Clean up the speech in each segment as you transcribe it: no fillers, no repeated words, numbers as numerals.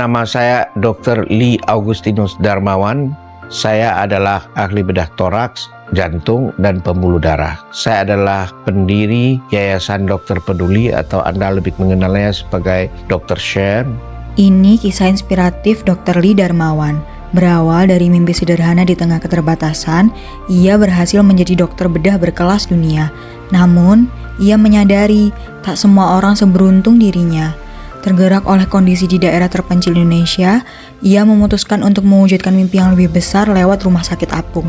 Nama saya Dr. Lee Augustinus Darmawan. Saya adalah ahli bedah toraks, jantung, dan pembuluh darah. Saya adalah pendiri Yayasan Dokter Peduli atau Anda lebih mengenalnya sebagai Dr. Share. Ini kisah inspiratif Dr. Lee Darmawan. Berawal dari mimpi sederhana di tengah keterbatasan, ia berhasil menjadi dokter bedah berkelas dunia. Namun, ia menyadari tak semua orang seberuntung dirinya. Tergerak oleh kondisi di daerah terpencil Indonesia, ia memutuskan untuk mewujudkan mimpi yang lebih besar lewat rumah sakit apung.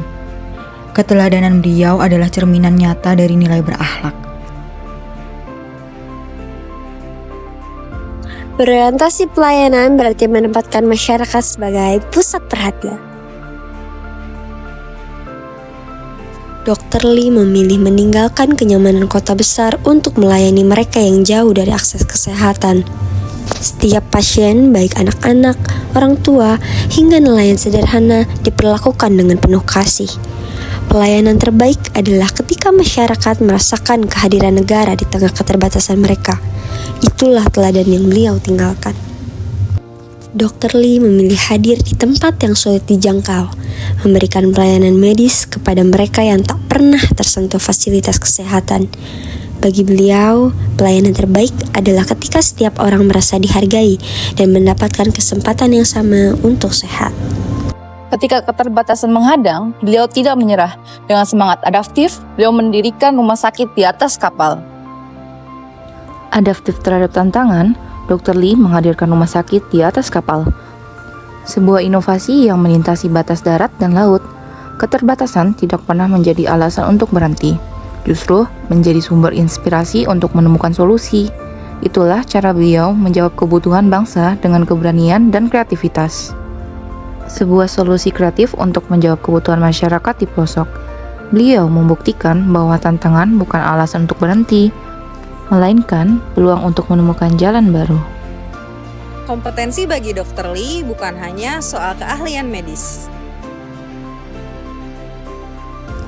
Keteladanan beliau adalah cerminan nyata dari nilai berakhlak. Berorientasi pelayanan berarti menempatkan masyarakat sebagai pusat perhatian. Dr. Lee memilih meninggalkan kenyamanan kota besar untuk melayani mereka yang jauh dari akses kesehatan. Setiap pasien, baik anak-anak, orang tua, hingga nelayan sederhana diperlakukan dengan penuh kasih. Pelayanan terbaik adalah ketika masyarakat merasakan kehadiran negara di tengah keterbatasan mereka. Itulah teladan yang beliau tinggalkan. Dr. Lee memilih hadir di tempat yang sulit dijangkau, memberikan pelayanan medis kepada mereka yang tak pernah tersentuh fasilitas kesehatan. Bagi beliau, pelayanan terbaik adalah ketika setiap orang merasa dihargai dan mendapatkan kesempatan yang sama untuk sehat. Ketika keterbatasan menghadang, beliau tidak menyerah. Dengan semangat adaptif, beliau mendirikan rumah sakit di atas kapal. Adaptif terhadap tantangan, Dr. Lee menghadirkan rumah sakit di atas kapal. Sebuah inovasi yang melintasi batas darat dan laut. Keterbatasan tidak pernah menjadi alasan untuk berhenti. Justru menjadi sumber inspirasi untuk menemukan solusi. Itulah cara beliau menjawab kebutuhan bangsa dengan keberanian dan kreativitas. Sebuah solusi kreatif untuk menjawab kebutuhan masyarakat di pelosok. Beliau membuktikan bahwa tantangan bukan alasan untuk berhenti, melainkan peluang untuk menemukan jalan baru. Kompetensi bagi Dr. Lee bukan hanya soal keahlian medis.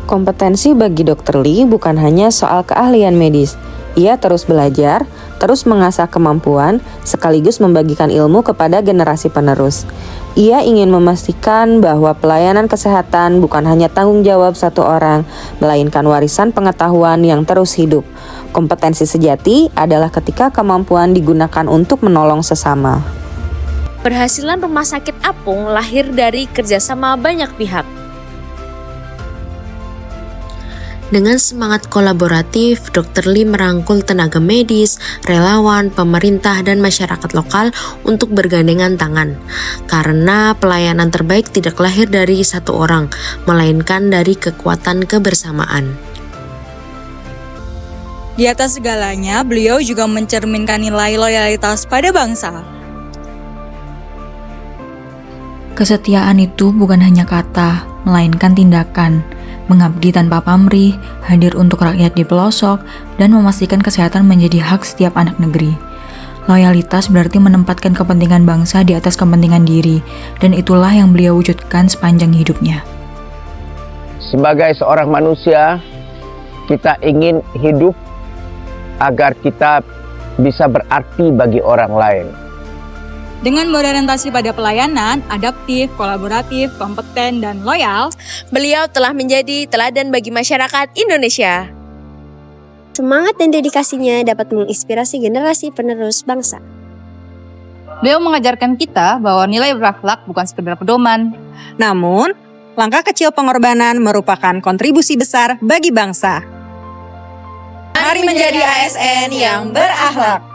Kompetensi bagi Dr. Lee bukan hanya soal keahlian medis. Ia terus belajar, terus mengasah kemampuan, sekaligus membagikan ilmu kepada generasi penerus. Ia ingin memastikan bahwa pelayanan kesehatan bukan hanya tanggung jawab satu orang, melainkan warisan pengetahuan yang terus hidup. Kompetensi sejati adalah ketika kemampuan digunakan untuk menolong sesama. Keberhasilan rumah sakit apung lahir dari kerjasama banyak pihak. Dengan semangat kolaboratif, Dr. Lee merangkul tenaga medis, relawan, pemerintah, dan masyarakat lokal untuk bergandengan tangan. Karena pelayanan terbaik tidak lahir dari satu orang, melainkan dari kekuatan kebersamaan. Di atas segalanya, beliau juga mencerminkan nilai loyalitas pada bangsa. Kesetiaan itu bukan hanya kata, melainkan tindakan. Mengabdi tanpa pamrih, hadir untuk rakyat di pelosok, dan memastikan kesehatan menjadi hak setiap anak negeri. Loyalitas berarti menempatkan kepentingan bangsa di atas kepentingan diri, dan itulah yang beliau wujudkan sepanjang hidupnya. Sebagai seorang manusia, kita ingin hidup agar kita bisa berarti bagi orang lain. Dengan berorientasi pada pelayanan, adaptif, kolaboratif, kompeten, dan loyal, Beliau telah menjadi teladan bagi masyarakat Indonesia. Semangat dan dedikasinya dapat menginspirasi generasi penerus bangsa. Beliau mengajarkan kita bahwa nilai berakhlak bukan sekedar pedoman. Namun, langkah kecil pengorbanan merupakan kontribusi besar bagi bangsa. mari menjadi ASN yang berakhlak.